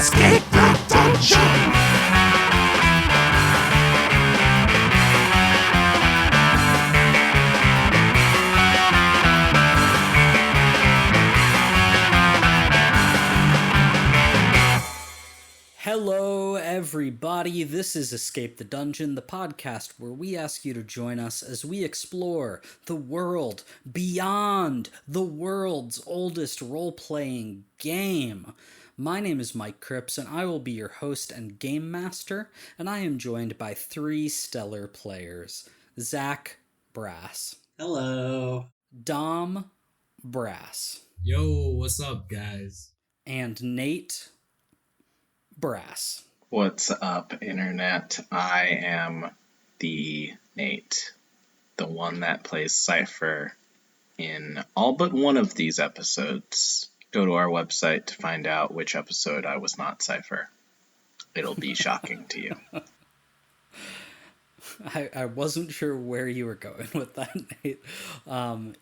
Escape the dungeon! Hello, everybody. This is Escape the Dungeon, the podcast where we ask you to join us as we explore the world beyond the world's oldest role-playing game. My name is Mike Cripps, and I will be your host and game master, and I am joined by three stellar players. Zach Brass. Hello. Dom Brass. Yo, what's up, guys? And Nate Brass. What's up, Internet? I am the Nate, the one that plays Cypher in all but one of these episodes. Go to our website to find out which episode I was not Cypher. It'll be shocking to you. I wasn't sure where you were going with that, Nate.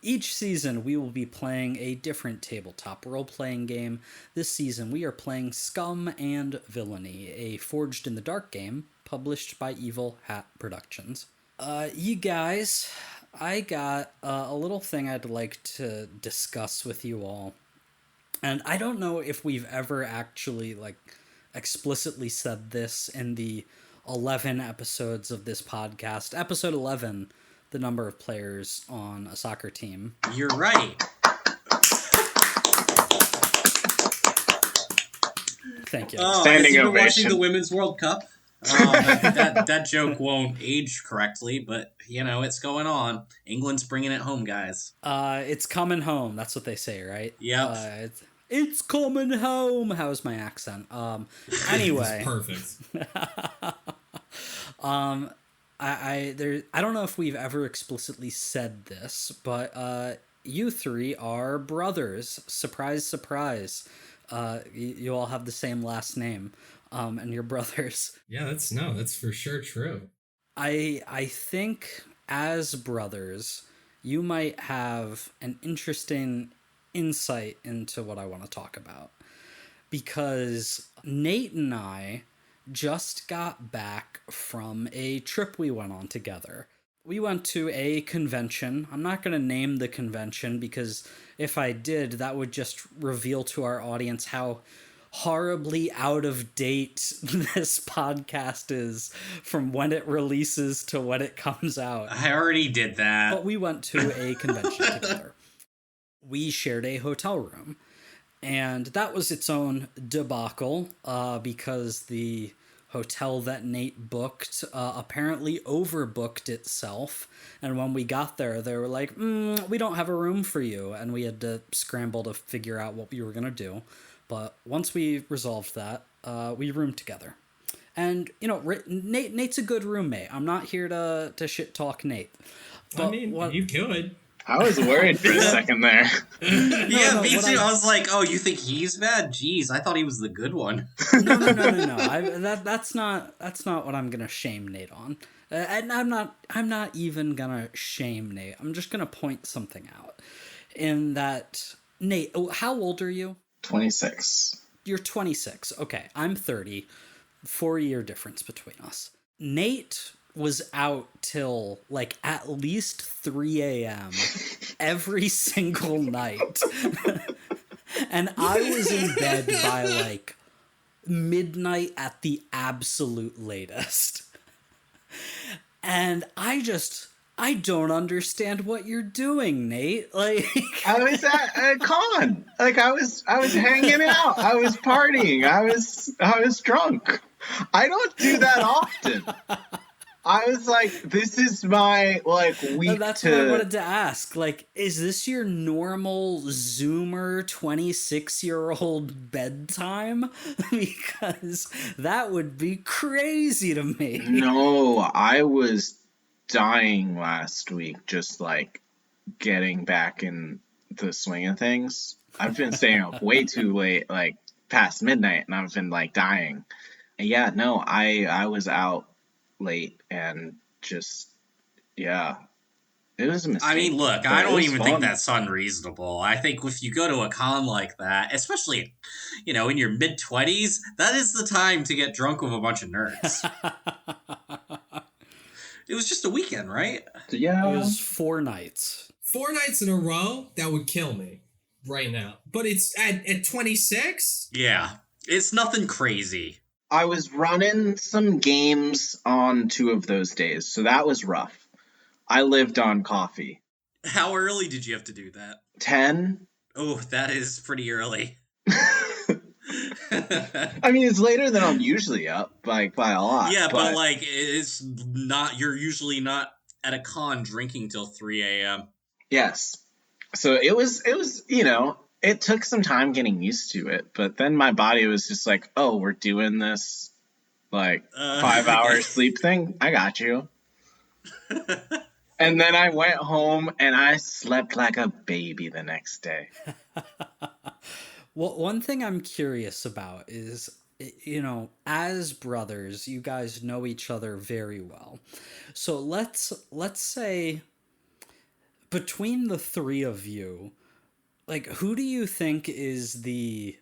Each season, we will be playing a different tabletop role-playing game. This season, we are playing Scum and Villainy, a Forged in the Dark game published by Evil Hat Productions. You guys, I got a little thing I'd like to discuss with you all. And I don't know if we've ever actually, explicitly said this in the 11 episodes of this podcast. Episode 11, the number of players on a soccer team. You're right. Thank you. Standing you're ovation. watching the Women's World Cup. That joke won't age correctly, but, it's going on. England's bringing it home, guys. It's coming home. That's what they say, right? Yep. It's coming home. How's my accent? Anyway. It's perfect. I don't know if we've ever explicitly said this, but you three are brothers. Surprise, surprise. You all have the same last name, and you're brothers. Yeah, that's for sure true. I think as brothers, you might have an interesting insight into what I want to talk about, because Nate and I just got back from a trip we went on together. We went to a convention. I'm not going to name the convention because if I did, that would just reveal to our audience how horribly out of date this podcast is from when it releases to when it comes out. I already did that. But we went to a convention together. We shared a hotel room, and that was its own debacle because the hotel that Nate booked apparently overbooked itself, and when we got there, they were like, we don't have a room for you, and we had to scramble to figure out what we were going to do. But once we resolved that, we roomed together. And, Nate's a good roommate. I'm not here to shit-talk Nate. But you could. I was worried for a second there. Me too. I was like, oh, you think he's bad? Jeez, I thought he was the good one. No. That's not what I'm gonna shame Nate on. And I'm not even gonna shame Nate. I'm just gonna point something out. In that, Nate, how old are you? 26. You're 26. Okay, I'm 30. 4-year difference between us. Nate was out till at least 3 a.m. every single night. And I was in bed by midnight at the absolute latest. And I don't understand what you're doing, Nate. I was at a con. I was hanging out. I was partying. I was drunk. I don't do that often. I was like, this is my, week That's what I wanted to ask. Is this your normal Zoomer 26-year-old bedtime? Because that would be crazy to me. No, I was dying last week, just, getting back in the swing of things. I've been staying up way too late, past midnight, and I've been, dying. And yeah, no, I was out late and just, yeah, It was a mistake. I mean, look, but I it don't was even fun. think that's unreasonable. I think if you go to a con like that, especially, in your mid-20s, that is the time to get drunk with a bunch of nerds. It was just a weekend, right? Yeah. It was 4 nights. 4 nights in a row? That would kill me right now. But it's at 26? Yeah. It's nothing crazy. I was running some games on 2 of those days, so that was rough. I lived on coffee. How early did you have to do that? 10? Oh, that is pretty early. I mean, it's later than I'm usually up, by a lot. Yeah, but it's not, you're usually not at a con drinking till 3 a.m. Yes. So it was, it took some time getting used to it, but then my body was just like, oh, we're doing this, 5-hour sleep thing? I got you. And then I went home and I slept like a baby the next day. Well, one thing I'm curious about is, as brothers, you guys know each other very well. So let's say between the 3 of you, who do you think is the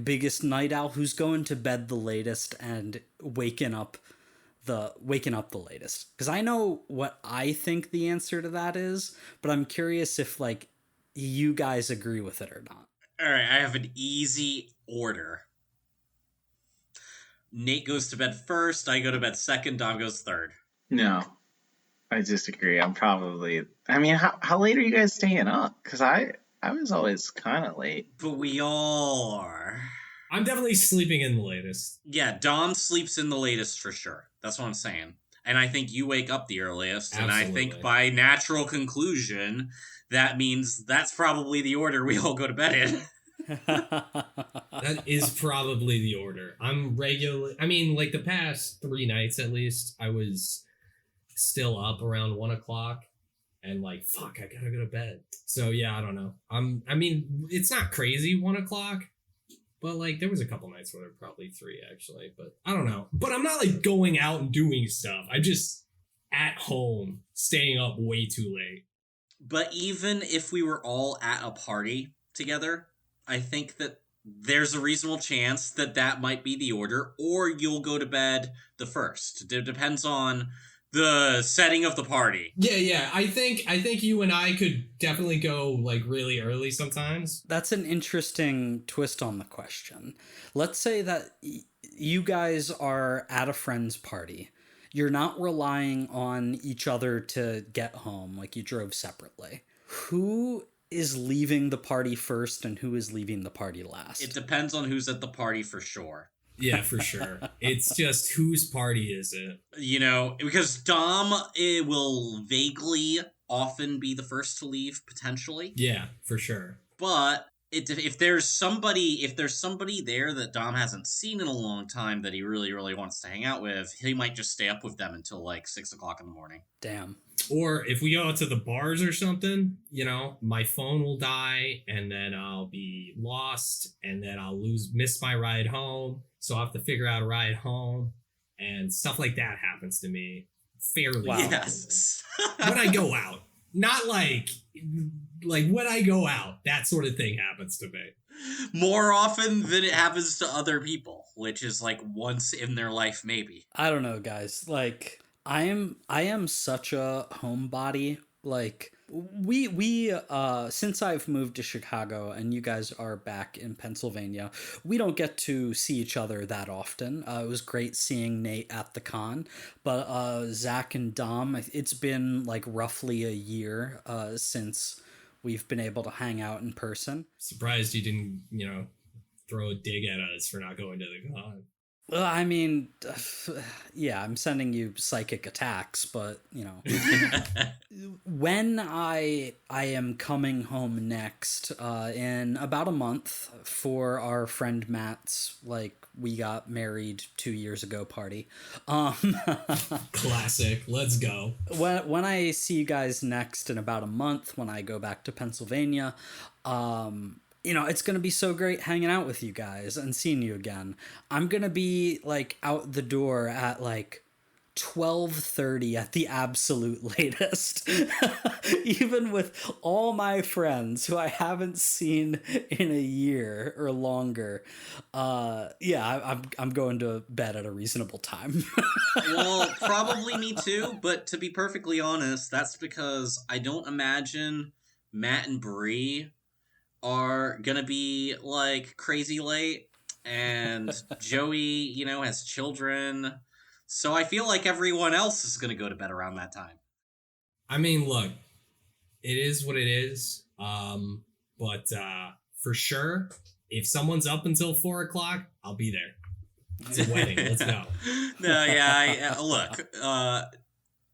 biggest night owl? Who's going to bed the latest and waking up the latest? Because I know what I think the answer to that is, but I'm curious if you guys agree with it or not. All right, I have an easy order. Nate goes to bed first, I go to bed second, Dom goes third. No, I disagree. I'm probably, how late are you guys staying up? Because I was always kind of late. But we all are. I'm definitely sleeping in the latest. Yeah, Dom sleeps in the latest for sure. That's what I'm saying. And I think you wake up the earliest. Absolutely. And I think by natural conclusion, that means that's probably the order we all go to bed in. That is probably the order. I'm regularly, the past 3 nights at least, I was still up around 1 o'clock and fuck, I gotta go to bed. So yeah, I don't know. It's not crazy 1 o'clock, but there was a couple nights where there were probably 3 actually, but I don't know. But I'm not going out and doing stuff. I'm just at home, staying up way too late. But even if we were all at a party together, I think that there's a reasonable chance that might be the order, or you'll go to bed the first. It depends on the setting of the party. Yeah. I think you and I could definitely go really early sometimes. That's an interesting twist on the question. Let's say that you guys are at a friend's party. You're not relying on each other to get home, you drove separately. Who is leaving the party first and who is leaving the party last? It depends on who's at the party for sure. Yeah, for sure. It's just whose party is it? Because Dom will vaguely often be the first to leave, potentially. Yeah, for sure. But if there's somebody there that Dom hasn't seen in a long time that he really, really wants to hang out with, he might just stay up with them until 6 o'clock in the morning. Damn. Or if we go out to the bars or something, my phone will die and then I'll be lost and then I'll miss my ride home. So I'll have to figure out a ride home and stuff like that happens to me fairly often. Yes. When I go out. Not when I go out, that sort of thing happens to me. More often than it happens to other people, which is once in their life, maybe. I don't know, guys. I am such a homebody. We since I've moved to Chicago and you guys are back in Pennsylvania, we don't get to see each other that often. It was great seeing Nate at the con, but Zach and Dom, it's been roughly a year since we've been able to hang out in person. Surprised you didn't, throw a dig at us for not going to the con. Well, yeah, I'm sending you psychic attacks, but, when I am coming home next, in about a month for our friend Matt's, we got married 2 years ago party. Classic. Let's go. When I see you guys next in about a month, when I go back to Pennsylvania, it's going to be so great hanging out with you guys and seeing you again. I'm going to be out the door at 12:30 at the absolute latest. Even with all my friends who I haven't seen in a year or longer, I'm going to bed at a reasonable time. Well, probably me too, but to be perfectly honest, that's because I don't imagine Matt and Bree are gonna be, like, crazy late, and Joey, has children, so I feel like everyone else is gonna go to bed around that time. I mean, look, it is what it is. But for sure, if someone's up until 4 o'clock, I'll be there. It's a wedding. Let's go. No, yeah, look,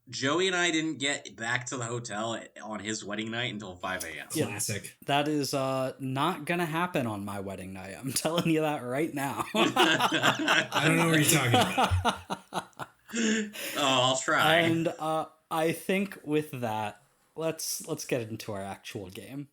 Joey and I didn't get back to the hotel on his wedding night until 5 a.m. Classic. That is not gonna happen on my wedding night. I'm telling you that right now. I don't know what you're talking about. Oh, I'll try. And I think with that, let's get into our actual game.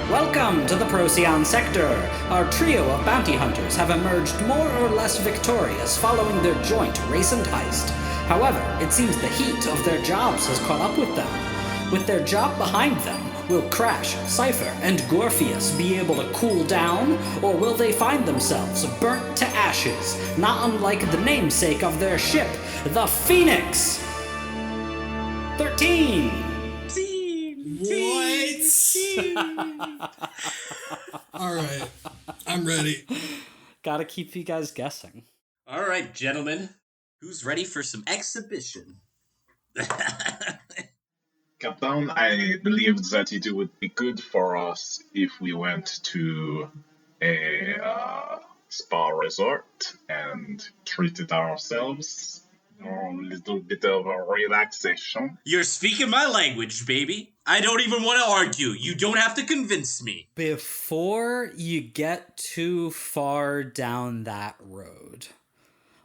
Welcome to the Procyon Sector. Our trio of bounty hunters have emerged more or less victorious following their joint race and heist. However, it seems the heat of their jobs has caught up with them. With their job behind them, will Crash, Cypher, and Gorpheus be able to cool down, or will they find themselves burnt to ashes, not unlike the namesake of their ship, the Phoenix? 13! What? All right, I'm ready. Gotta keep you guys guessing. All right, gentlemen. Who's ready for some exhibition? Captain, I believe that it would be good for us if we went to a spa resort and treated ourselves. A little bit of a relaxation. You're speaking my language, baby. I don't even want to argue. You don't have to convince me. Before you get too far down that road,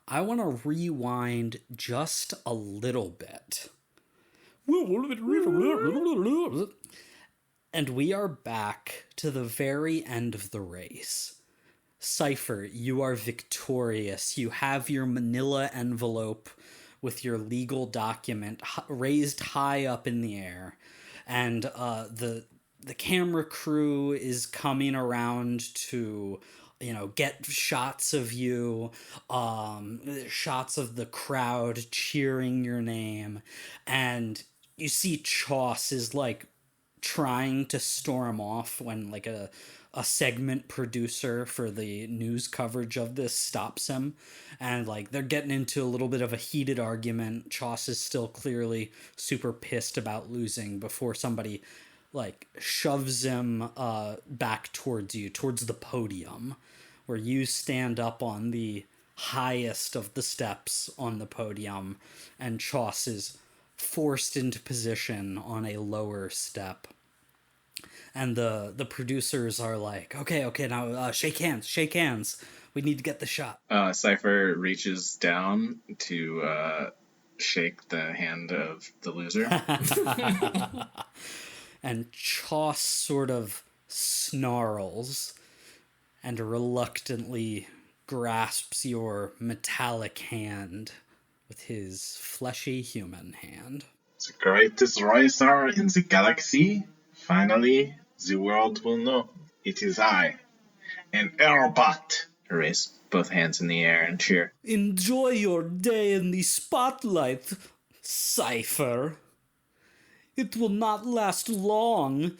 I want to rewind just a little bit. And we are back to the very end of the race. Cypher, you are victorious. You have your manila envelope with your legal document raised high up in the air. And the camera crew is coming around to, get shots of you, shots of the crowd cheering your name. And you see Choss is, trying to storm off when, a segment producer for the news coverage of this stops him, and they're getting into a little bit of a heated argument. Choss is still clearly super pissed about losing before somebody shoves him back towards you, towards the podium, where you stand up on the highest of the steps on the podium, and Choss is forced into position on a lower step. And the producers are like, okay, now shake hands. We need to get the shot. Cypher reaches down to shake the hand of the loser. And Choss sort of snarls and reluctantly grasps your metallic hand with his fleshy human hand. The greatest racer in the galaxy. Finally, the world will know. It is I, an Airbot. Raise both hands in the air and cheer. Enjoy your day in the spotlight, Cypher. It will not last long.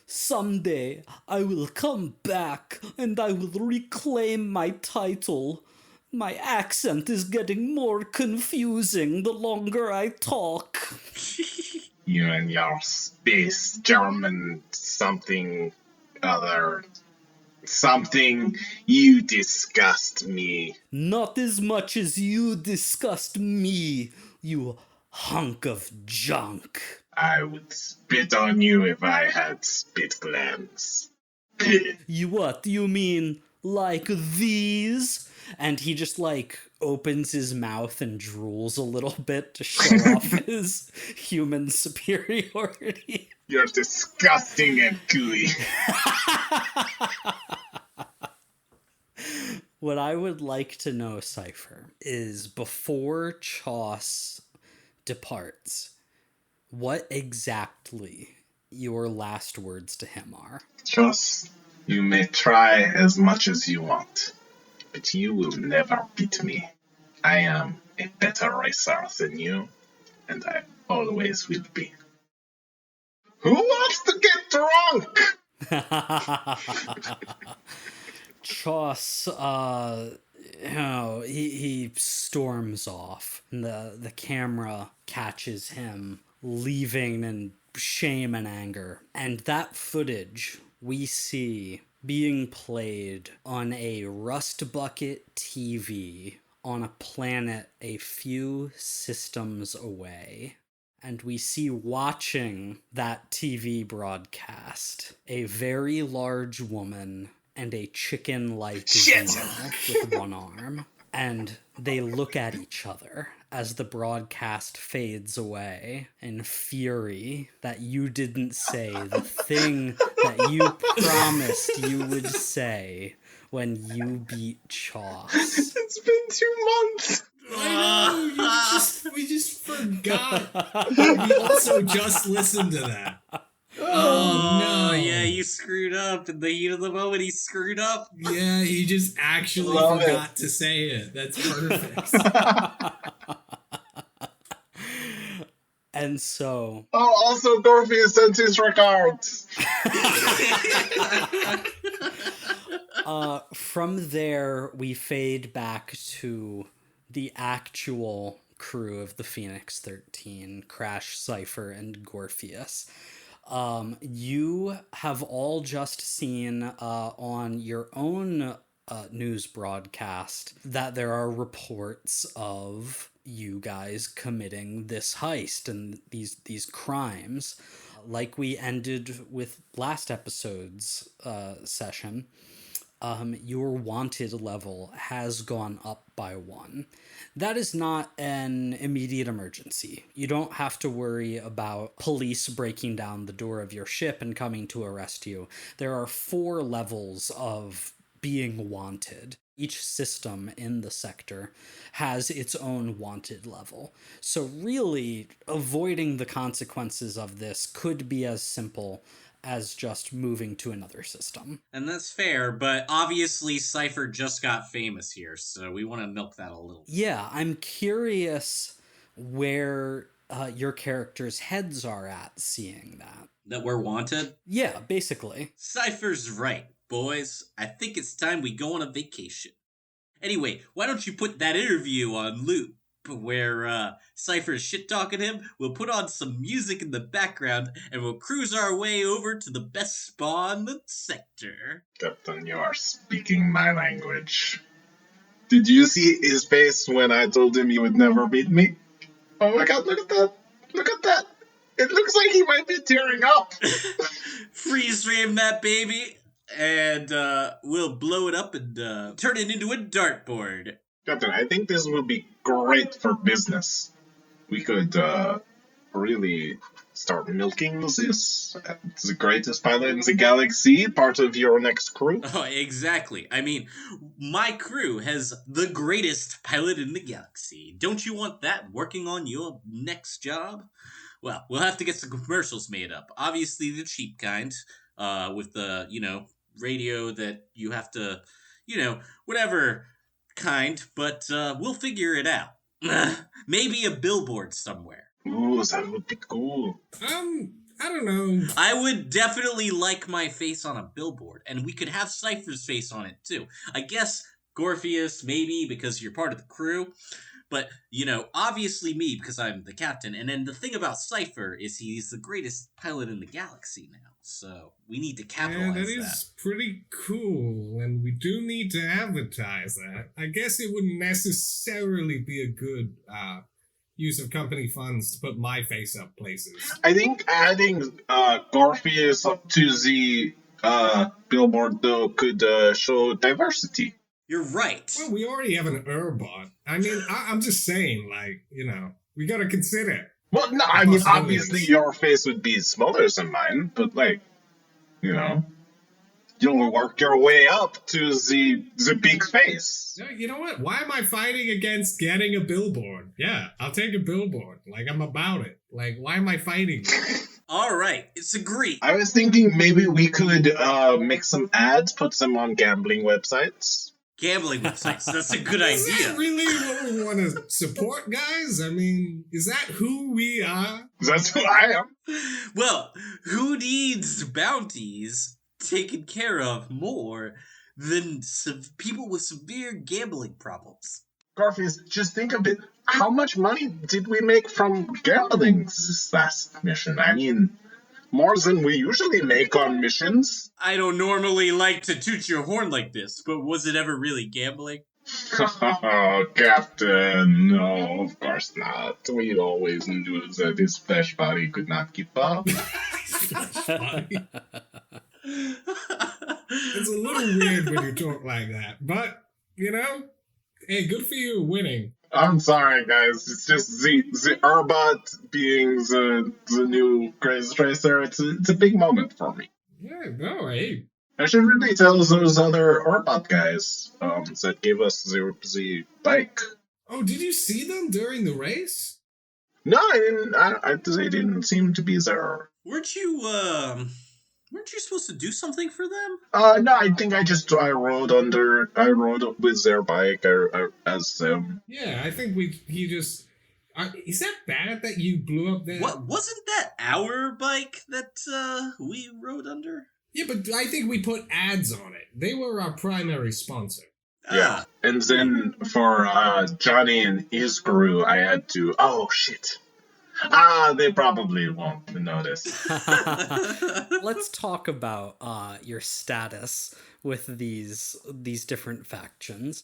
Someday, I will come back and I will reclaim my title. My accent is getting more confusing the longer I talk. You and your space German something other. Something, you disgust me. Not as much as you disgust me, you hunk of junk. I would spit on you if I had spit glands. You what, you mean like these? And he just, like, opens his mouth and drools a little bit to show off his human superiority. You're disgusting and gooey. What I would like to know, Cypher, is before Choss departs, what exactly your last words to him are. Just, you may try as much as you want, but you will never beat me. I am a better racer than you, and I always will be. Who wants to get drunk? Choss, he storms off. And the camera catches him leaving in shame and anger. And that footage we see being played on a rust bucket TV on a planet a few systems away. And we see watching that TV broadcast a very large woman and a chicken-like Xeno with one arm. And they look at each other as the broadcast fades away in fury that you didn't say the thing that you promised you would say when you beat Choss. It's been 2 months. I know, we just forgot. We also just listened to that. Oh no! Yeah, you screwed up in the heat of the moment. He screwed up. Yeah, he just actually Love forgot to say it. That's perfect. And so... Oh, also Dorpheus sent his regards. From there, we fade back to the actual crew of the Phoenix 13, Crash, Cypher, and Gorpheus. You have all just seen on your own news broadcast that there are reports of you guys committing this heist and these crimes. Like we ended with last episode's session, your wanted level has gone up by 1. That is not an immediate emergency. You don't have to worry about police breaking down the door of your ship and coming to arrest you. There are 4 levels of being wanted. Each system in the sector has its own wanted level. So really, avoiding the consequences of this could be as simple as just moving to another system. And that's fair, but obviously Cypher just got famous here, so we want to milk that a little. Yeah, I'm curious where your characters' heads are at seeing that. That we're wanted? Yeah, basically. Cypher's right, boys. I think it's time we go on a vacation. Anyway, why don't you put that interview on loop where Cypher's shit-talking him? We'll put on some music in the background and we'll cruise our way over to the best spa in the sector. Captain, you are speaking my language. Did you see his face when I told him you would never beat me? Oh my god, look at that. Look at that. It looks like he might be tearing up. Freeze frame that baby, and we'll blow it up and turn it into a dartboard. Captain, I think this would be great for business. We could really start milking this. It's the greatest pilot in the galaxy, part of your next crew. Oh, exactly. I mean, my crew has the greatest pilot in the galaxy. Don't you want that working on your next job? Well, we'll have to get some commercials made up. Obviously, the cheap kind, with the, radio that you have to, whatever kind, but we'll figure it out. Maybe a billboard somewhere. Ooh, that would be cool. I don't know. I would definitely like my face on a billboard, and we could have Cypher's face on it too. I guess Gorpheus, maybe, because you're part of the crew. But, obviously me, because I'm the captain. And then the thing about Cypher is he's the greatest pilot in the galaxy now. So we need to capitalize that. Yeah, that is pretty cool, and we do need to advertise that. I guess it wouldn't necessarily be a good use of company funds to put my face up places. I think adding Gorpheus up to the billboard, though, could show diversity. You're right. Well, we already have an Urbot. I mean, I'm just saying, like, we gotta consider. Well, no, the I mean, possibilities. obviously your face would be smaller than mine, but like, you know, you'll work your way up to the big face. No, you know what? Why am I fighting against getting a billboard? Yeah, I'll take a billboard. Like, I'm about it. Like, why am I fighting? All right, it's agreed. I was thinking maybe we could make some ads, put them on gambling websites. Gambling websites. That's a good Is idea. that really what we want to support, guys? I mean, is that who we are? That's who I am. Well, who needs bounties taken care of more than people with severe gambling problems? Garfield, just think a bit. How much money did we make from gambling this last mission? I mean, more than we usually make on missions. I don't normally like to toot your horn like this, but was it ever really gambling? Oh, Captain, no, of course not. We always knew that his flesh body could not keep up. It's a little weird when you talk like that, but, hey, good for you winning. I'm sorry, guys. It's just the Urbot being the new Grace Racer. It's a big moment for me. Yeah, no, hey. I should really tell those other Urbot guys that gave us the bike. Oh, did you see them during the race? No, I didn't. They didn't seem to be there. Weren't you supposed to do something for them? No, I think I rode with their bike as them. Yeah, I think is that bad that you blew up that? What, wasn't that our bike that we rode under? Yeah, but I think we put ads on it. They were our primary sponsor. Yeah, and then for Johnny and his crew, I had to. Oh shit! They probably won't notice. Let's talk about your status with these different factions.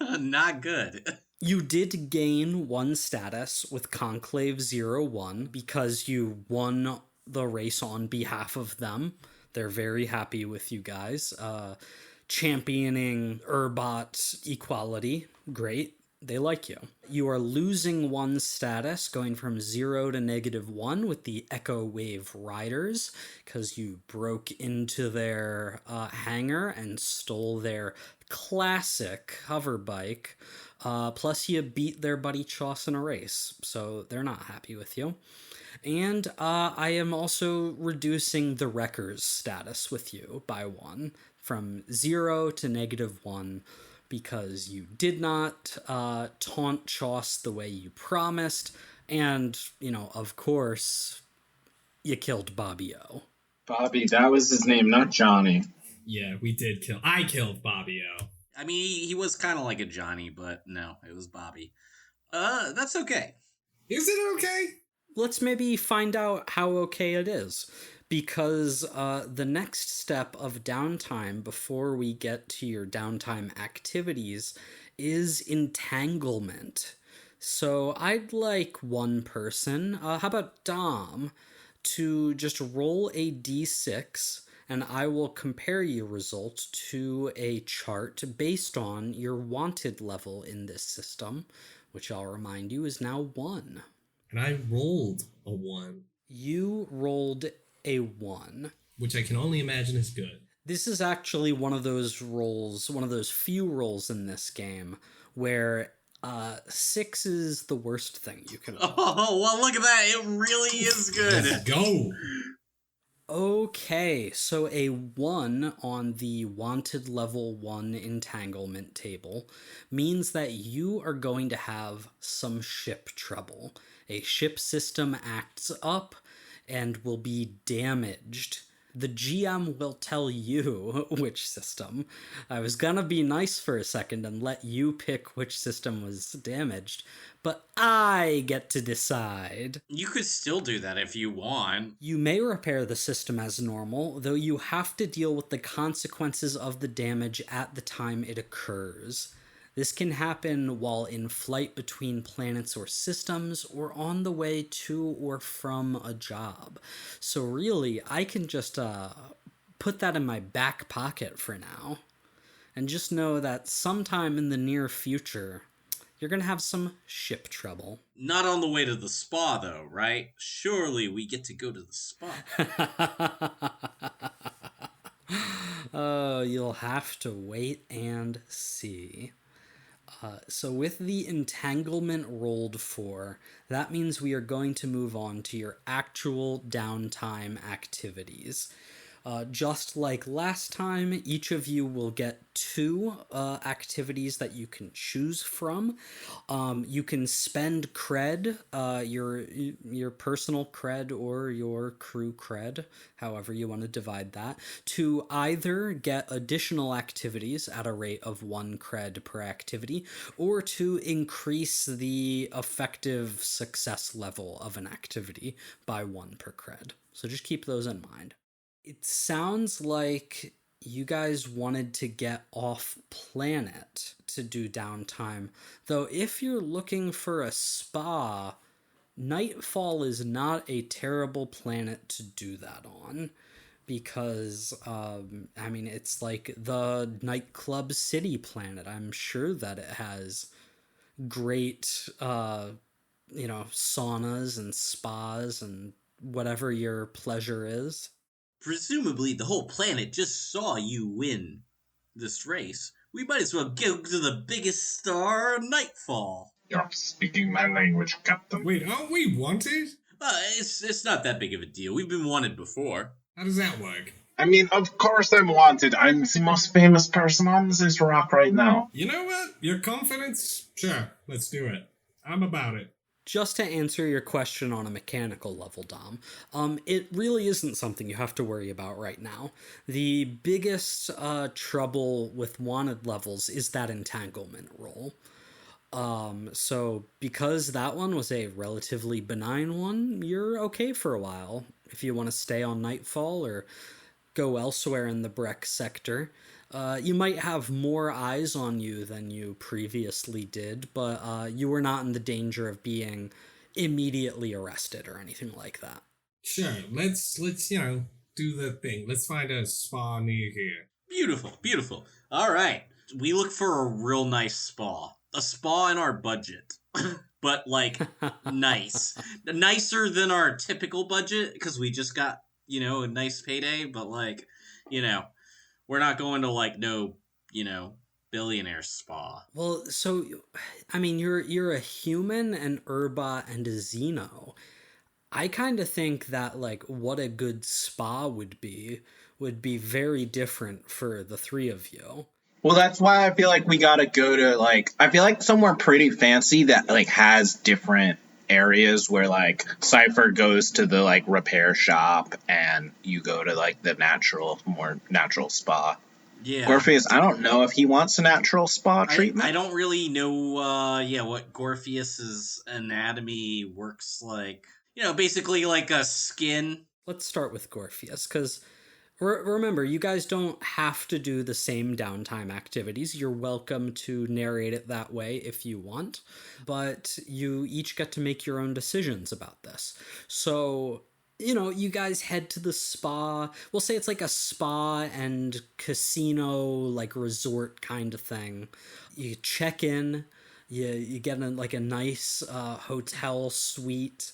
Not good. You did gain one status with Conclave 01 because you won the race on behalf of them. They're very happy with you guys. Championing Urbot equality, great. They like you. You are losing one status, going from 0 to -1 with the Echo Wave Riders, because you broke into their hangar and stole their classic hover bike. Plus, you beat their buddy Choss in a race, so they're not happy with you. And I am also reducing the Wrecker's status with you by 1, from 0 to -1, because you did not taunt Choss the way you promised, and, of course, you killed Bobby O. Bobby, that was his name, not Johnny. Yeah, I killed Bobby O. I mean, he was kind of like a Johnny, but no, it was Bobby. That's okay. Is it okay? Let's maybe find out how okay it is, because the next step of downtime before we get to your downtime activities is entanglement. So I'd like one person, how about Dom, to just roll a d6, and I will compare your results to a chart based on your wanted level in this system, which I'll remind you is now 1. And I rolled a 1. You rolled a 1. Which I can only imagine is good. This is actually one of those rolls, one of those few rolls in this game where 6 is the worst thing you can roll. Oh, well, look at that. It really is good. Let's go. Okay, so a 1 on the wanted level 1 entanglement table means that you are going to have some ship trouble. A ship system acts up and will be damaged. The GM will tell you which system. I was gonna be nice for a second and let you pick which system was damaged, but I get to decide. You could still do that if you want. You may repair the system as normal, though you have to deal with the consequences of the damage at the time it occurs. This can happen while in flight between planets or systems, or on the way to or from a job. So really, I can just put that in my back pocket for now. And just know that sometime in the near future, you're going to have some ship trouble. Not on the way to the spa, though, right? Surely we get to go to the spa. Oh, you'll have to wait and see. So with the entanglement rolled for, that means we are going to move on to your actual downtime activities. Just like last time, each of you will get two activities that you can choose from. You can spend cred, your personal cred or your crew cred, however you want to divide that, to either get additional activities at a rate of 1 cred per activity, or to increase the effective success level of an activity by 1 per cred. So just keep those in mind. It sounds like you guys wanted to get off planet to do downtime, though if you're looking for a spa, Nightfall is not a terrible planet to do that on, because it's like the nightclub city planet. I'm sure that it has great saunas and spas and whatever your pleasure is. Presumably, the whole planet just saw you win this race. We might as well go to the biggest star, Nightfall. You're speaking my language, Captain. Wait, aren't we wanted? It's not that big of a deal. We've been wanted before. How does that work? I mean, of course I'm wanted. I'm the most famous person on this rock right now. You know what? Your confidence? Sure, let's do it. I'm about it. Just to answer your question on a mechanical level, Dom, it really isn't something you have to worry about right now. The biggest trouble with wanted levels is that entanglement roll. So because that one was a relatively benign one, you're okay for a while. If you want to stay on Nightfall or go elsewhere in the Breck sector, you might have more eyes on you than you previously did, but you were not in the danger of being immediately arrested or anything like that. Sure, let's do the thing. Let's find a spa near here. Beautiful. All right. We look for a real nice spa. A spa in our budget. But, nice. Nicer than our typical budget, because we just got, a nice payday, but, we're not going to, billionaire spa. Well, so, you're a human, an Urba, and a Xeno. I kind of think that, what a good spa would be very different for the three of you. Well, that's why I feel like we gotta go to, I feel like somewhere pretty fancy that, has different areas where, Cypher goes to the, repair shop and you go to, the more natural spa. Yeah. Gorpheus, I don't know if he wants a natural spa treatment. I don't really know, what Gorpheus's anatomy works like. Basically like a skin. Let's start with Gorpheus, because remember, you guys don't have to do the same downtime activities. You're welcome to narrate it that way if you want, but you each get to make your own decisions about this. So, you guys head to the spa. We'll say it's like a spa and casino, resort kind of thing. You check in, you get a nice hotel suite.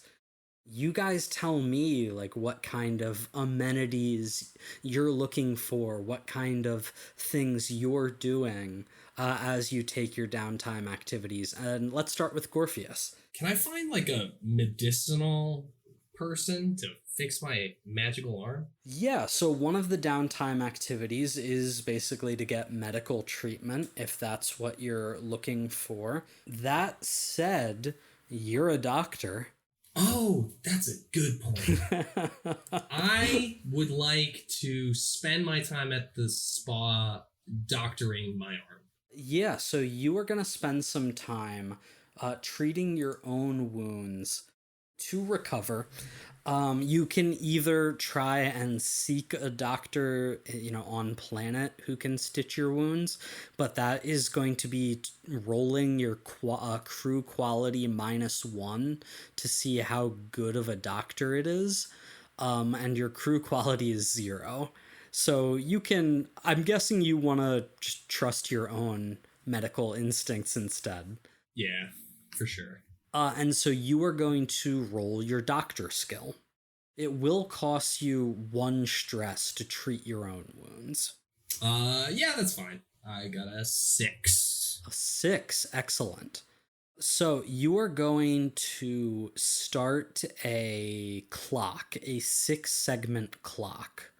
You guys tell me, what kind of amenities you're looking for, what kind of things you're doing as you take your downtime activities. And let's start with Gorpheus. Can I find, a medicinal person to fix my magical arm? Yeah, so one of the downtime activities is basically to get medical treatment, if that's what you're looking for. That said, you're a doctor. Oh, that's a good point. I would like to spend my time at the spa doctoring my arm. Yeah, so you are going to spend some time treating your own wounds to recover. You can either try and seek a doctor, on planet who can stitch your wounds, but that is going to be rolling your crew quality -1 to see how good of a doctor it is. And your crew quality is 0. So you can, I'm guessing you want to just trust your own medical instincts instead. Yeah, for sure. And so you are going to roll your doctor skill. It will cost you 1 stress to treat your own wounds. Yeah, that's fine. I got a 6. A 6, excellent. So you are going to start a clock, a 6-segment clock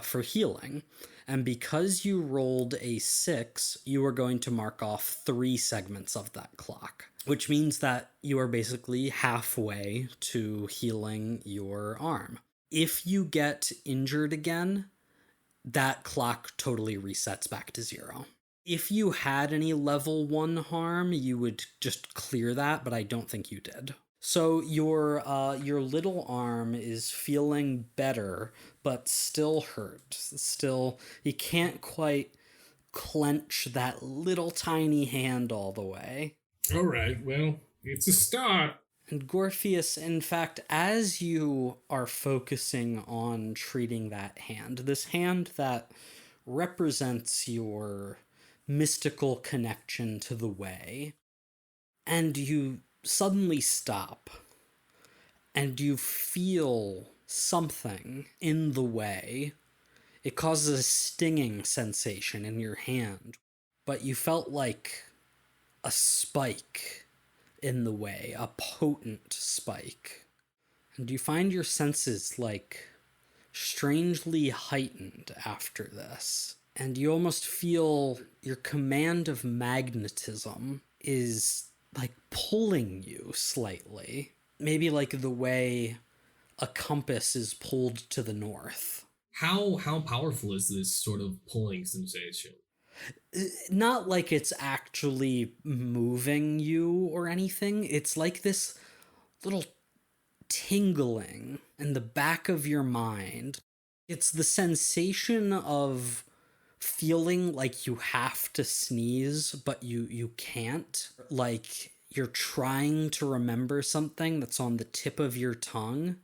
for healing. And because you rolled a 6, you are going to mark off 3 segments of that clock, which means that you are basically halfway to healing your arm. If you get injured again, that clock totally resets back to 0. If you had any level 1 harm, you would just clear that, but I don't think you did. So your little arm is feeling better, but still hurt. Still, you can't quite clench that little tiny hand all the way. All right, well, it's a start. And Gorpheus, in fact, as you are focusing on treating that hand, this hand that represents your mystical connection to the way, and you suddenly stop, and you feel something in the way. It causes a stinging sensation in your hand, but you felt like a spike in the way, a potent spike. And you find your senses like strangely heightened after this. And you almost feel your command of magnetism is like pulling you slightly. Maybe like the way a compass is pulled to the north. How powerful is this sort of pulling sensation? Not like it's actually moving you or anything. It's like this little tingling in the back of your mind. It's the sensation of feeling like you have to sneeze, but you can't. Like you're trying to remember something that's on the tip of your tongue.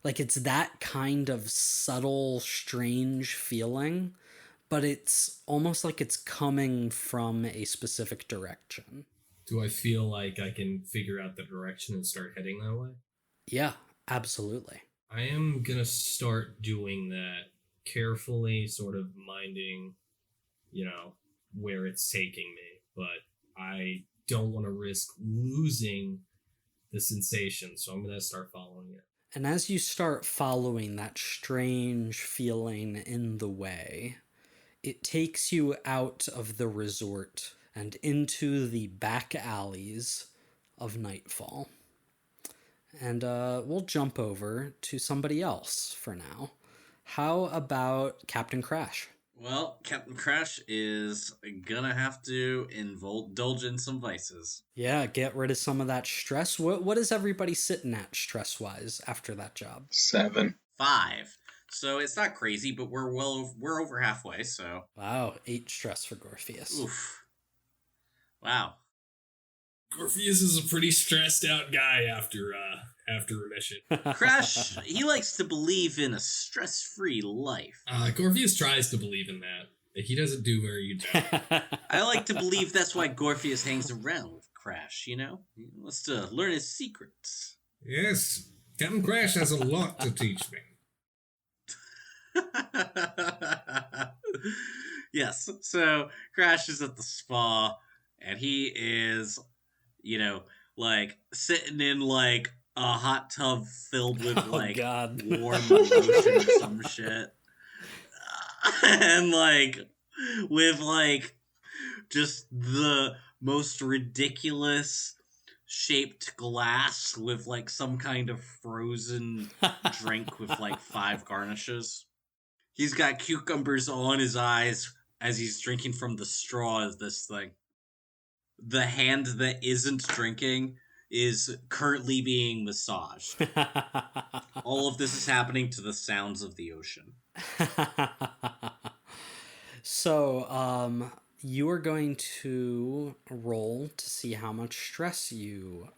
Like it's that kind of subtle, strange feeling, but it's almost like it's coming from a specific direction. Do I feel like I can figure out the direction and start heading that way? Yeah, absolutely. I am gonna start doing that carefully, sort of minding, where it's taking me. But I don't want to risk losing the sensation, so I'm gonna start following it. And as you start following that strange feeling in the way, it takes you out of the resort and into the back alleys of Nightfall. And we'll jump over to somebody else for now. How about Captain Crash? Well, Captain Crash is gonna have to indulge in some vices. Yeah, get rid of some of that stress. What is everybody sitting at stress-wise after that job? 7. 5. So it's not crazy, but we're over halfway, so. Wow, 8 stress for Gorpheus. Oof. Wow. Gorpheus is a pretty stressed out guy after a mission. Crash, he likes to believe in a stress-free life. Gorpheus tries to believe in that. He doesn't do very good job. I like to believe that's why Gorpheus hangs around with Crash, you know? He wants to learn his secrets. Yes, Captain Crash has a lot to teach me. Yes, so Crash is at the spa, and he is, like, sitting in, like, a hot tub filled with, God. warm lotion or some shit. And, like, with, like, just the most ridiculous shaped glass with, like, some kind of frozen drink with, like, 5 garnishes. He's got cucumbers on his eyes as he's drinking from the straw of this thing. The hand that isn't drinking is currently being massaged. All of this is happening to the sounds of the ocean. So, you are going to roll to see how much stress you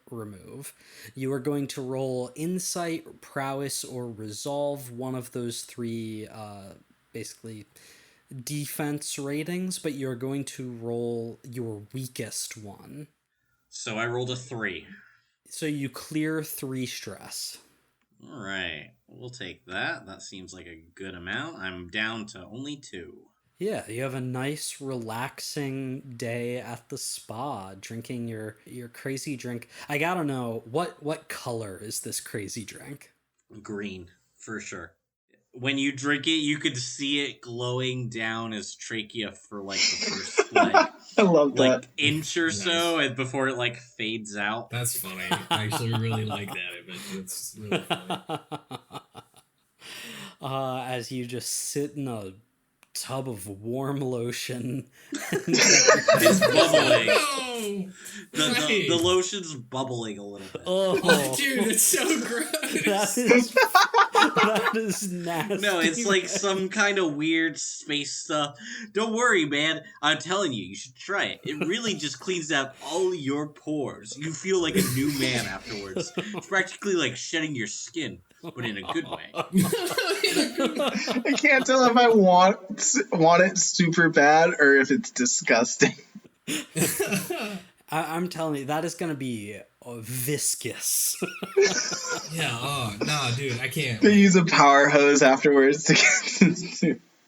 remove. You are going to roll insight, prowess, or resolve, one of those three basically defense ratings, but you're going to roll your weakest one. So I rolled a 3. So you clear 3 stress. All right, we'll take that. That seems like a good amount. I'm down to only 2. Yeah, you have a nice, relaxing day at the spa, drinking your crazy drink. I gotta know, what color is this crazy drink? Green, for sure. When you drink it, you could see it glowing down his trachea for like the first I love that. inch or so, and before it like fades out. That's funny. I actually really like that. But it's really funny. As you just sit in a tub of warm lotion. It's bubbling. No! Right. The lotion's bubbling a little bit. Oh, Dude, it's so gross. that is nasty. No, it's like some kind of weird space stuff. Don't worry, man. I'm telling you, you should try it. It really just cleans out all your pores. You feel like a new man afterwards. It's practically like shedding your skin, but in a good way. I can't tell if I want it super bad or if it's disgusting. I'm telling you, that is going to be viscous. Yeah, oh, no, dude, I can't. They use a power hose afterwards to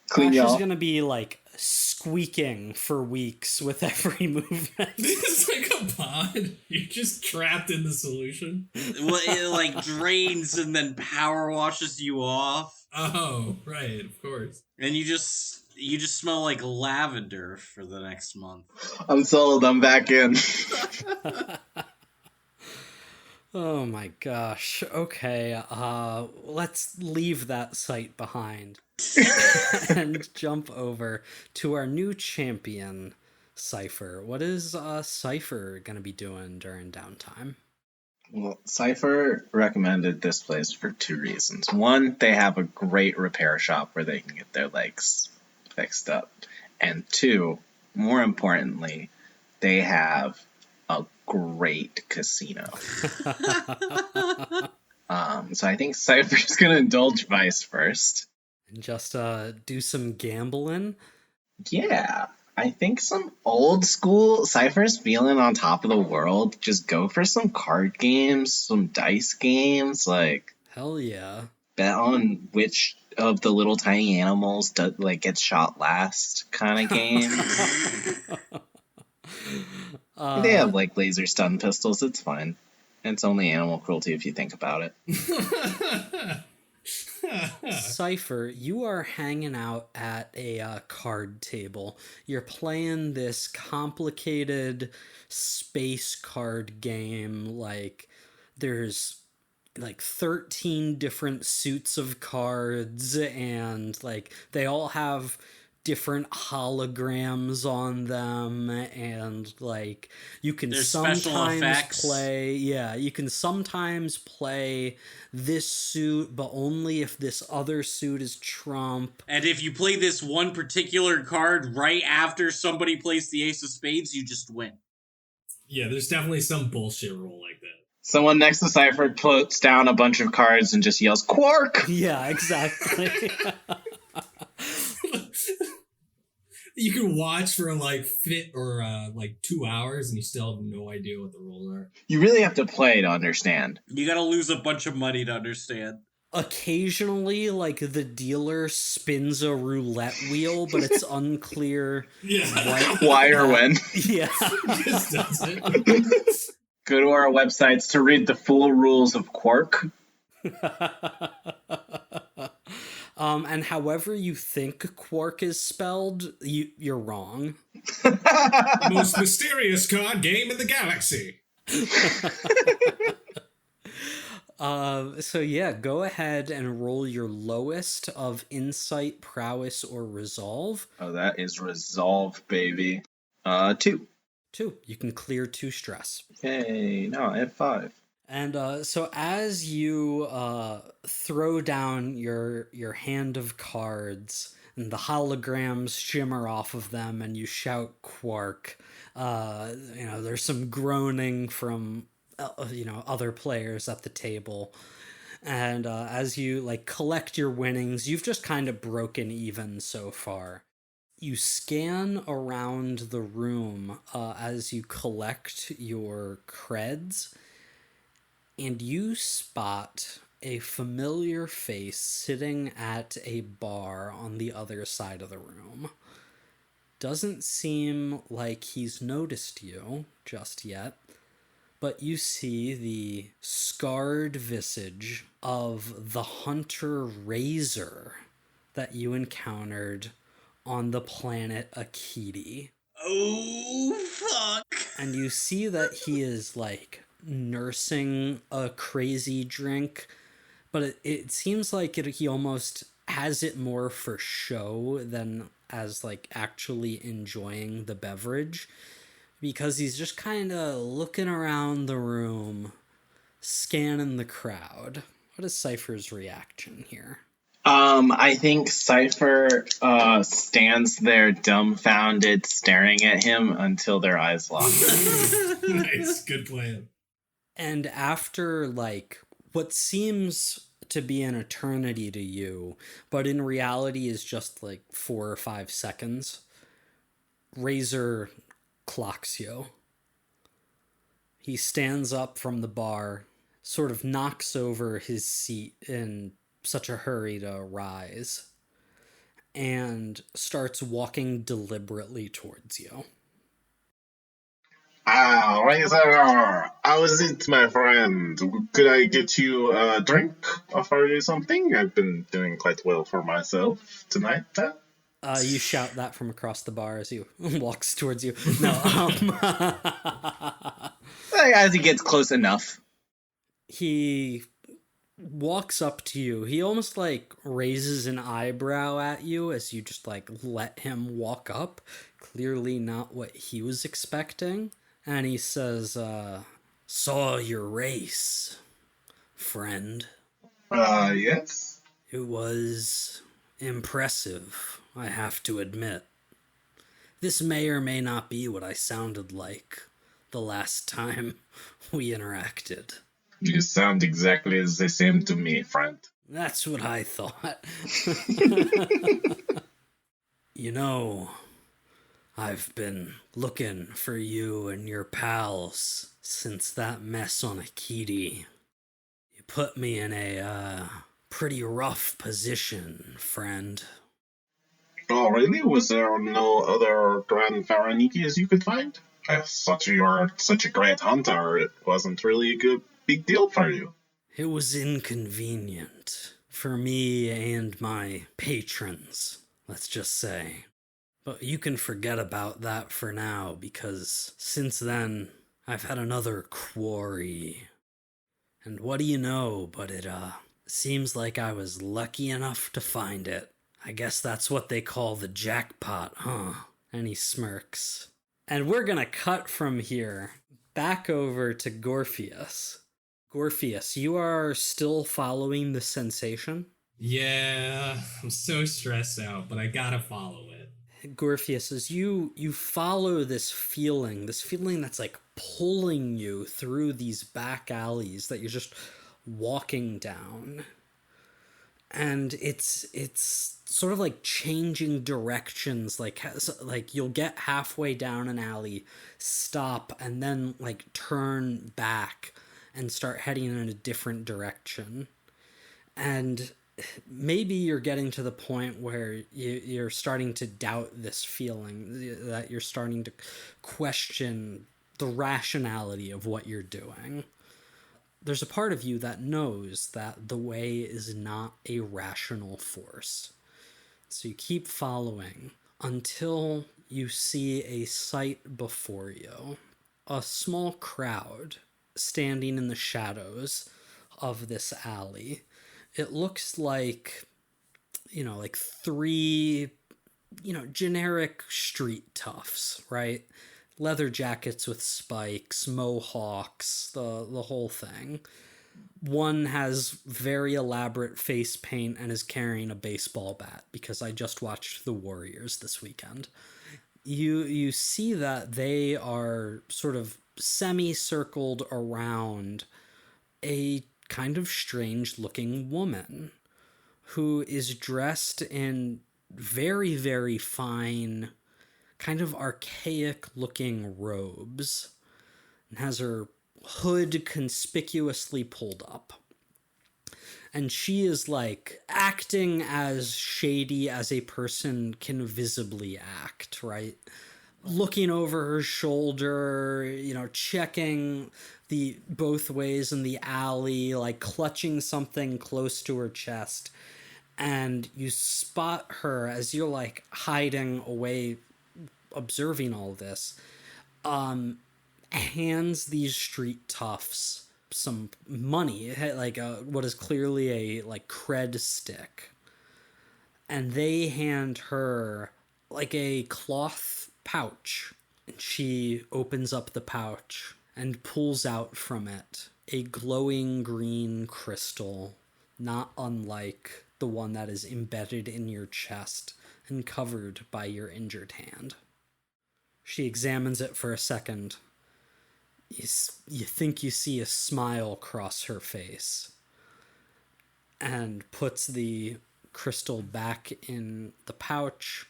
clean Ash y'all. is going to be like squeaking for weeks with every movement. It's like a pond. You're just trapped in the solution. Well, it like drains and then power washes you off. Oh, right, of course. And you just smell like lavender for the next month. I'm sold. I'm back in. Oh my gosh. Okay, let's leave that site behind and jump over to our new champion, Cypher. What is Cypher going to be doing during downtime? Well, Cypher recommended this place for 2 reasons. One, they have a great repair shop where they can get their legs fixed up. And 2, more importantly, they have a great casino. So I think Cypher's going to indulge Vice first. And just do some gambling? Yeah, I think some old school Cypher's feeling on top of the world. Just go for some card games, some dice games, like Hell yeah. bet on which of the little tiny animals gets shot last kind of game. They have like laser stun pistols. It's fine. It's only animal cruelty if you think about it. Cypher, you are hanging out at a card table. You're playing this complicated space card game. Like, there's like 13 different suits of cards, and like they all have different holograms on them, and like you can There's special sometimes effects. you can sometimes play this suit, but only if this other suit is trump. And if you play this one particular card right after somebody plays the Ace of Spades, you just win. Yeah, there's definitely some bullshit rule like that. Someone next to Cypher puts down a bunch of cards and just yells, "Quark!" Yeah, exactly. You can watch for like 2 hours and you still have no idea what the rules are. You really have to play to understand. You gotta lose a bunch of money to understand. Occasionally, like, the dealer spins a roulette wheel, but it's unclear Yeah. Why or when. Yeah. Just does it. Go to our websites to read the full rules of Quark. And however you think quark is spelled, you're wrong. The most mysterious card game in the galaxy. So yeah, go ahead and roll your lowest of insight, prowess, or resolve. Oh, that is resolve, baby. 2. 2. You can clear 2 stress. Yay, no, I have 5. And so as you throw down your hand of cards, and the holograms shimmer off of them, and you shout Quark. There's some groaning from other players at the table. And as you like collect your winnings, you've just kind of broken even so far. You scan around the room as you collect your creds, and you spot a familiar face sitting at a bar on the other side of the room. Doesn't seem like he's noticed you just yet, but you see the scarred visage of the hunter Razor that you encountered on the planet Akiti. Oh, fuck! And you see that he is, like, nursing a crazy drink, but it seems like he almost has it more for show than as, like, actually enjoying the beverage, because he's just kind of looking around the room, scanning the crowd. What is Cypher's reaction here? I think Cypher stands there dumbfounded, staring at him until their eyes lock. Nice, good plan. And after, like, what seems to be an eternity to you, but in reality is just, like, 4 or 5 seconds, Razor clocks you. He stands up from the bar, sort of knocks over his seat in such a hurry to rise, and starts walking deliberately towards you. Ah, Razor! How is it, my friend? Could I get you a drink? Offer you something? I've been doing quite well for myself tonight. You shout that from across the bar as he walks towards you. No, As he gets close enough. he walks up to you. He almost like raises an eyebrow at you as you just like let him walk up. Clearly not what he was expecting. And he says, saw your race, friend. Yes? It was impressive, I have to admit. This may or may not be what I sounded like the last time we interacted. You sound exactly the same to me, friend. That's what I thought. You know, I've been looking for you and your pals since that mess on Akiti. You put me in a pretty rough position, friend. Oh, really? Was there no other Grand Varanikis you could find? I thought you were such a great hunter. It wasn't really a good big deal for you. It was inconvenient for me and my patrons, let's just say. But you can forget about that for now, because since then, I've had another quarry. And what do you know, but it seems like I was lucky enough to find it. I guess that's what they call the jackpot, huh? And he smirks. And we're gonna cut from here back over to Gorpheus. Gorpheus, you are still following the sensation? Yeah, I'm so stressed out, but I gotta follow it. Gorpheus, as you follow this feeling that's like pulling you through these back alleys that you're just walking down. And it's sort of like changing directions, like you'll get halfway down an alley, stop, and then like turn back and start heading in a different direction. And maybe you're getting to the point where you're starting to doubt this feeling, that you're starting to question the rationality of what you're doing. There's a part of you that knows that the way is not a rational force. So you keep following until you see a sight before you. A small crowd standing in the shadows of this alley. It looks like, like 3, generic street toughs, right? Leather jackets with spikes, mohawks, the whole thing. One has very elaborate face paint and is carrying a baseball bat, because I just watched the Warriors this weekend. You see that they are sort of semicircled around a kind of strange looking woman who is dressed in very, very fine, kind of archaic looking robes, and has her hood conspicuously pulled up. And she is like acting as shady as a person can visibly act, right? Looking over her shoulder, checking the both ways in the alley, like clutching something close to her chest. And you spot her as you're like hiding away, observing all this, hands these street toughs some money, like what is clearly a like cred stick, and they hand her like a cloth pouch, and she opens up the pouch and pulls out from it a glowing green crystal, not unlike the one that is embedded in your chest and covered by your injured hand. She examines it for a second. You think you see a smile cross her face, and puts the crystal back in the pouch,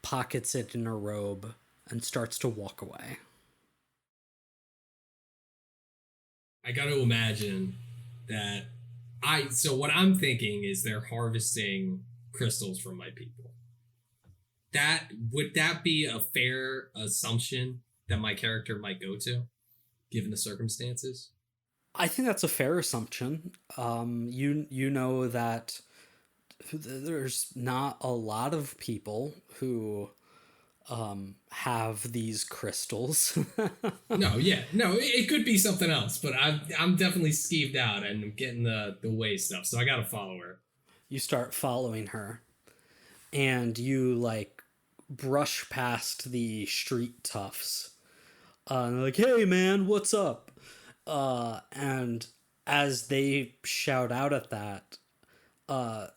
pockets it in her robe, and starts to walk away. I got to imagine that so what I'm thinking is they're harvesting crystals from my people. Would that be a fair assumption that my character might go to, given the circumstances? I think that's a fair assumption. You know that there's not a lot of people who have these crystals. No, it could be something else, but I'm definitely skeeved out and I'm getting the way stuff, so I gotta follow her. You start following her, and you like brush past the street toughs. Like, hey man, what's up? And as they shout out at that,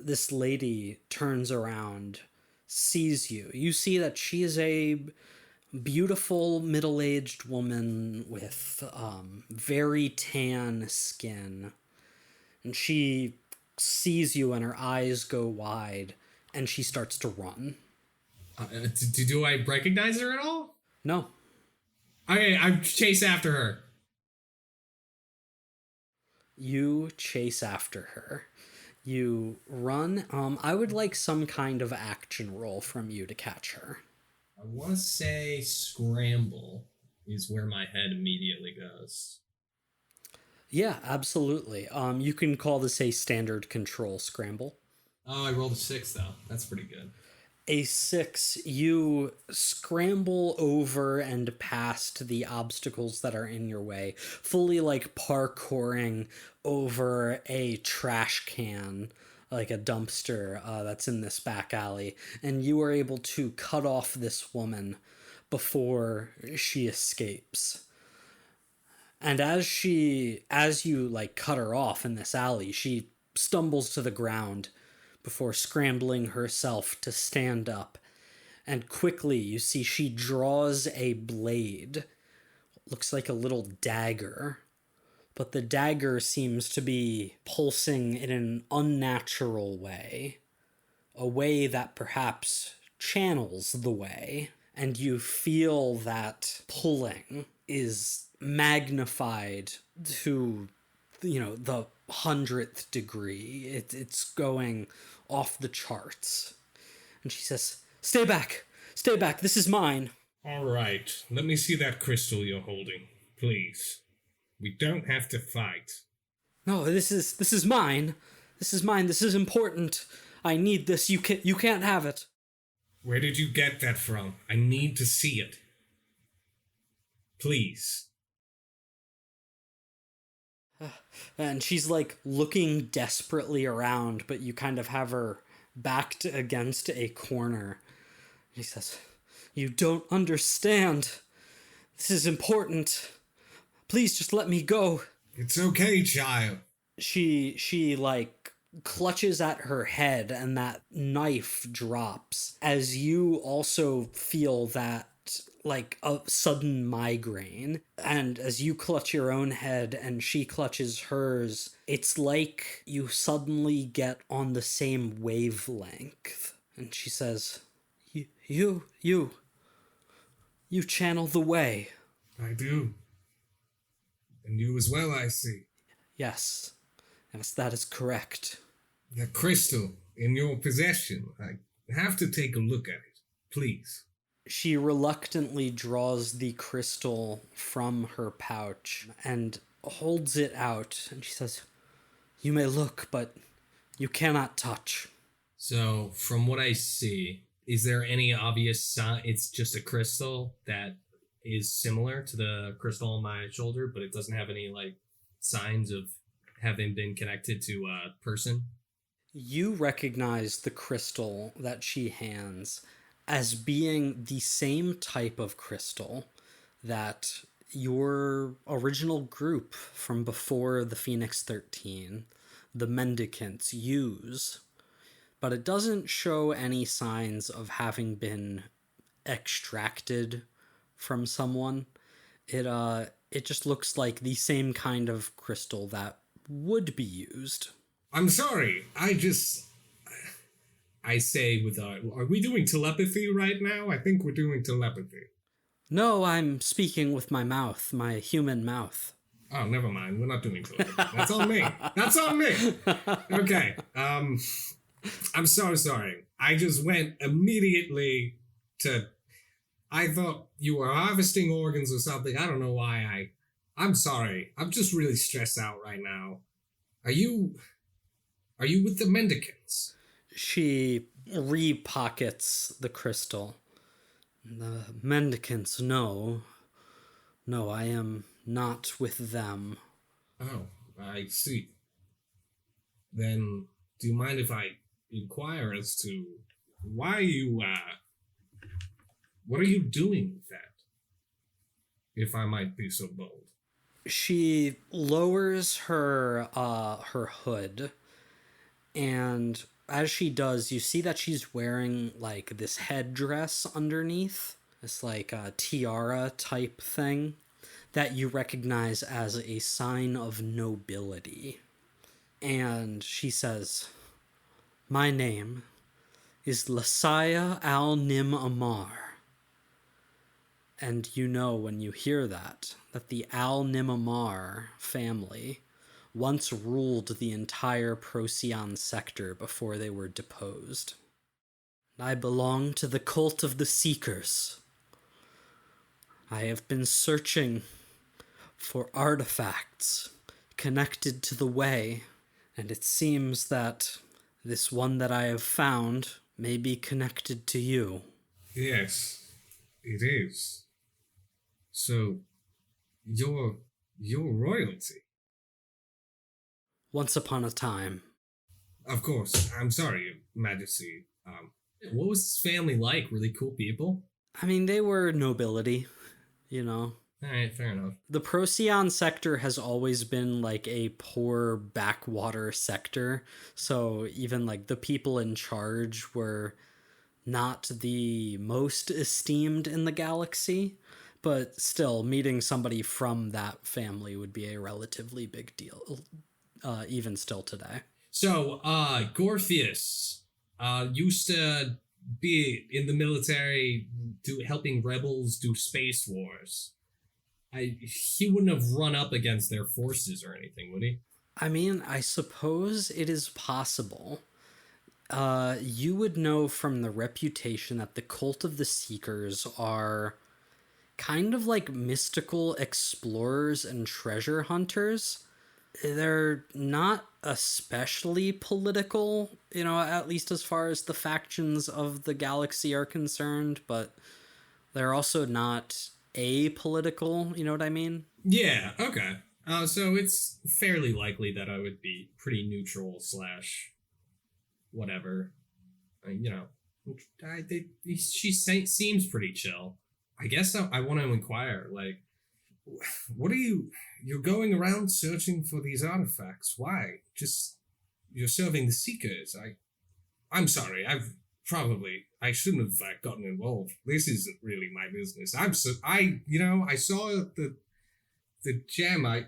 this lady turns around, sees you. You see that she is a beautiful middle-aged woman with very tan skin. And she sees you and her eyes go wide, and she starts to run. Do I recognize her at all? No. Okay, I chase after her. You chase after her. You run. I would like some kind of action roll from you to catch her. I want to say scramble is where my head immediately goes. Yeah, absolutely. You can call this a standard control scramble. Oh, I rolled a 6 though. That's pretty good. A 6, you scramble over and past the obstacles that are in your way, fully like parkouring over a trash can, like a dumpster that's in this back alley, and you are able to cut off this woman before she escapes. And as you like cut her off in this alley, she stumbles to the ground before scrambling herself to stand up. And quickly you see she draws a blade. Looks like a little dagger. But the dagger seems to be pulsing in an unnatural way. A way that perhaps channels the way. And you feel that pulling is magnified to, the 100th degree. It's going off the charts. And she says, stay back, this is mine. All right, let me see that crystal you're holding, please. We don't have to fight. No, this is mine. This is important. I need this. You can't have it. Where did you get that from? I need to see it. Please. And she's like looking desperately around, but you kind of have her backed against a corner. He says, you don't understand. This is important. Please just let me go. It's okay, child. She like clutches at her head, and that knife drops as you also feel that like a sudden migraine. And as you clutch your own head and she clutches hers, it's like you suddenly get on the same wavelength. And she says, you channel the way. I do. And you as well, I see. Yes, that is correct. The crystal in your possession. I have to take a look at it. Please. She reluctantly draws the crystal from her pouch and holds it out, and she says, "You may look, but you cannot touch." So, from what I see, is there any obvious sign? It's just a crystal that is similar to the crystal on my shoulder, but it doesn't have any, like, signs of having been connected to a person? You recognize the crystal that she hands as being the same type of crystal that your original group from before the Phoenix 13, the Mendicants, use. But it doesn't show any signs of having been extracted from someone. It just looks like the same kind of crystal that would be used. I'm sorry. I say with are we doing telepathy right now? I think we're doing telepathy. No, I'm speaking with my mouth, my human mouth. Oh, never mind. We're not doing telepathy. That's on me. That's on me. Okay. I'm so sorry. I just went immediately to... I thought you were harvesting organs or something. I don't know why I'm sorry. I'm just really stressed out right now. Are you with the Mendicants? She re-pockets the crystal. The Mendicants, no. No, I am not with them. Oh, I see. Then, do you mind if I inquire as to why you, what are you doing with that? If I might be so bold. She lowers her hood, and as she does, you see that she's wearing like this headdress underneath, this like tiara type thing that you recognize as a sign of nobility. And she says, "My name is Lasaya al-Nim Amar." And you know when you hear that the al-Nim Amar family once ruled the entire Procyon sector before they were deposed. I belong to the cult of the Seekers. I have been searching for artifacts connected to the Way, and it seems that this one that I have found may be connected to you. Yes, it is. So, you're royalty. Once upon a time. Of course. I'm sorry, Your Majesty. What was his family like? Were they cool people? I mean, they were nobility, you know. Alright, fair enough. The Procyon sector has always been like a poor backwater sector, so even like the people in charge were not the most esteemed in the galaxy, but still meeting somebody from that family would be a relatively big deal, even still today. So, Gorpheus used to be in the military, helping rebels do space wars. He wouldn't have run up against their forces or anything, would he? I mean, I suppose it is possible. You would know from the reputation that the Cult of the Seekers are kind of like mystical explorers and treasure hunters. They're not especially political, you know, at least as far as the factions of the galaxy are concerned, but they're also not apolitical, you know what I mean? Yeah, okay. So it's fairly likely that I would be pretty neutral / whatever. You know, she seems pretty chill. I guess I want to inquire, like, what are you? You're going around searching for these artifacts. Why? You're serving the Seekers. I'm sorry. I shouldn't have gotten involved. This isn't really my business. I saw the gem. I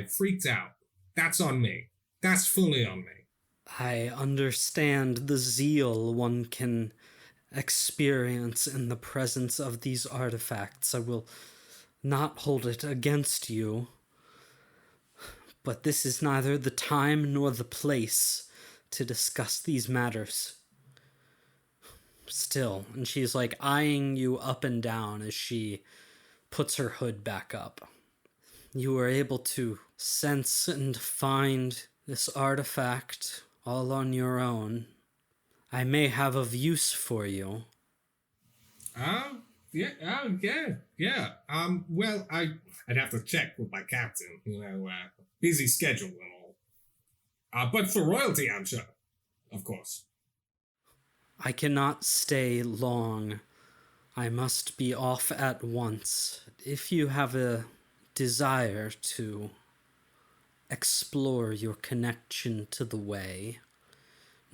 freaked out. That's on me. That's fully on me. I understand the zeal one can experience in the presence of these artifacts. I will not hold it against you. But this is neither the time nor the place to discuss these matters. Still, and she's like eyeing you up and down as she puts her hood back up. You were able to sense and find this artifact all on your own. I may have of use for you. Yeah. Well, I'd have to check with my captain. Busy schedule and all. But for royalty, I'm sure. Of course. I cannot stay long. I must be off at once. If you have a desire to explore your connection to the way.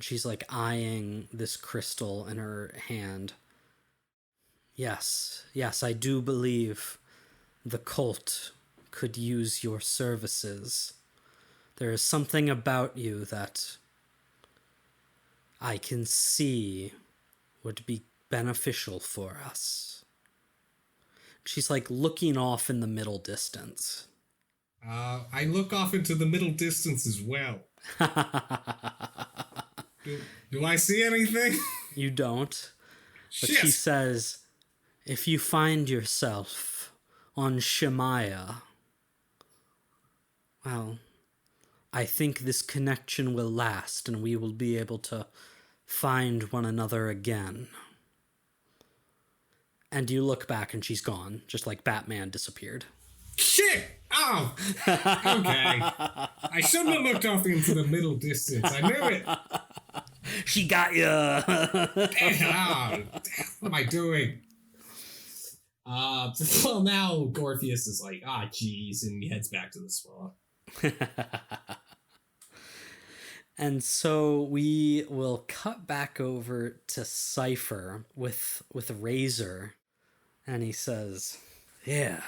She's like eyeing this crystal in her hand. Yes, I do believe the cult could use your services. There is something about you that I can see would be beneficial for us. She's like looking off in the middle distance. I look off into the middle distance as well. Do I see anything? You don't. But Shit. she says, if you find yourself on Shemaya, well, I think this connection will last and we will be able to find one another again. And you look back and she's gone, just like Batman disappeared. Shit! Oh! Okay. I shouldn't have looked off into the middle distance. I knew it. She got you. What am I doing? Well, now Gorpheus is like, geez, and he heads back to the swamp. And so we will cut back over to Cypher with Razor, and he says, Yeah,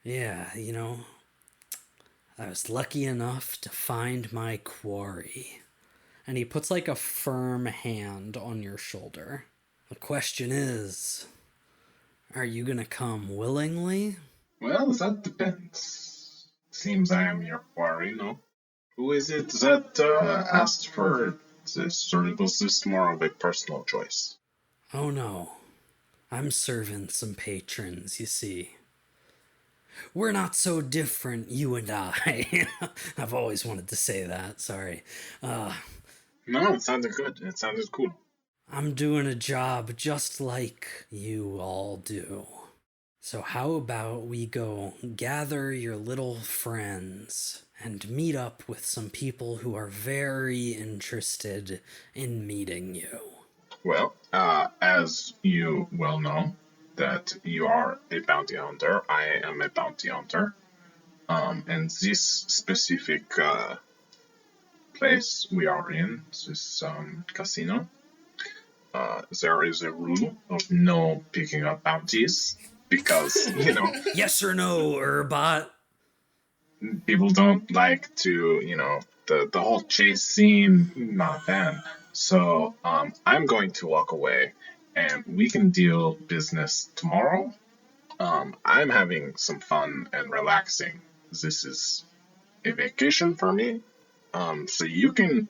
I was lucky enough to find my quarry. And he puts like a firm hand on your shoulder. The question is, are you gonna come willingly? Well, that depends. Seems I am your quarry, no? Who is it that asked for this, or was this more of a personal choice? Oh no, I'm serving some patrons, you see. We're not so different, you and I. I've always wanted to say that, sorry. No, it sounded good. It sounded cool. I'm doing a job just like you all do. So how about we go gather your little friends and meet up with some people who are very interested in meeting you? Well, as you well know, that you are a bounty hunter, I am a bounty hunter. And this specific place we are in, this casino, there is a rule of no picking up bounties because, Yes or no, Urbot? people don't like to, the whole chase scene, not a fan. So I'm going to walk away and we can deal business tomorrow. I'm having some fun and relaxing. This is a vacation for me. So you can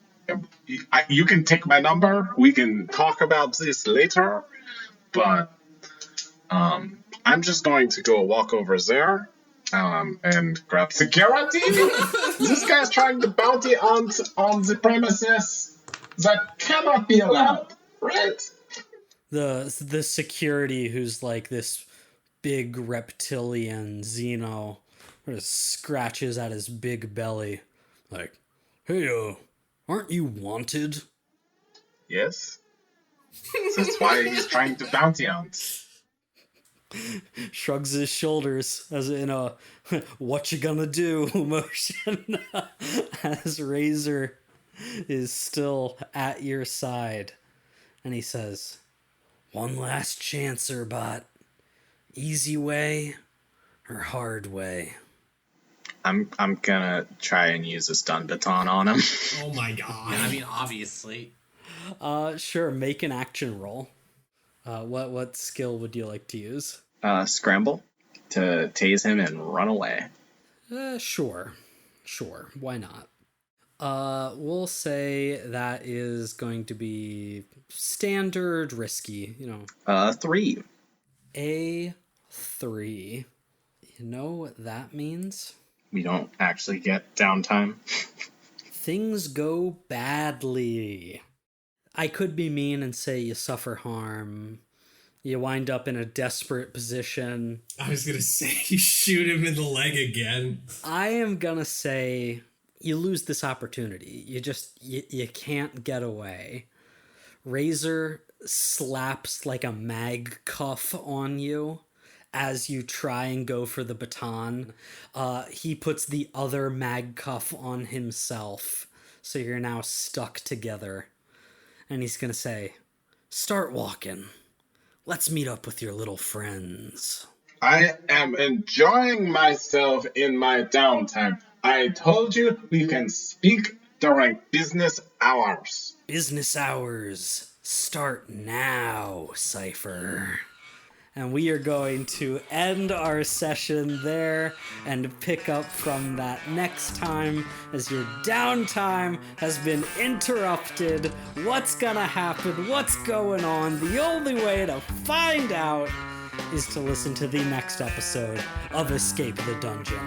take my number. We can talk about this later. But I'm just going to go walk over there and grab security. This guy's trying to bounty on the premises. That cannot be allowed, right? The security who's like this big reptilian Xeno just scratches at his big belly like, hey, aren't you wanted? Yes. That's why he's trying to bounty hunt. Shrugs his shoulders as in a what you gonna do motion as Razor is still at your side. And he says, one last chance, Bot. Easy way or hard way? I'm gonna try and use a stun baton on him. Oh my god. I mean, obviously. Sure, make an action roll. What skill would you like to use? Scramble to tase him and run away. Sure, why not? We'll say that is going to be standard risky, 3. A 3. You know what that means? We don't actually get downtime. Things go badly. I could be mean and say you suffer harm. You wind up in a desperate position. I was gonna say you shoot him in the leg again. I am gonna say you lose this opportunity. You can't get away. Razor slaps like a mag cuff on you as you try and go for the baton. He puts the other mag cuff on himself, so you're now stuck together. And he's gonna say, start walking. Let's meet up with your little friends. I am enjoying myself in my downtime. I told you we can speak during business hours. Business hours start now, Cypher. And we are going to end our session there and pick up from that next time as your downtime has been interrupted. What's gonna happen? What's going on? The only way to find out is to listen to the next episode of Escape the Dungeon.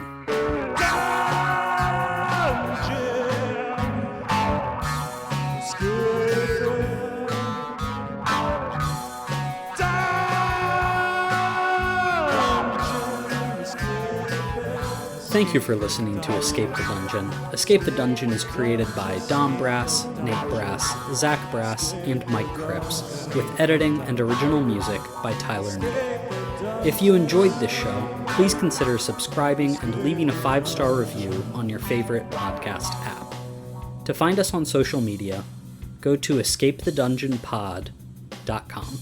Thank you for listening to Escape the Dungeon. Escape the Dungeon is created by Dom Brass, Nate Brass, Zach Brass, and Mike Cripps, with editing and original music by Tyler Niddle. If you enjoyed this show, please consider subscribing and leaving a 5-star review on your favorite podcast app. To find us on social media, go to escapethedungeonpod.com.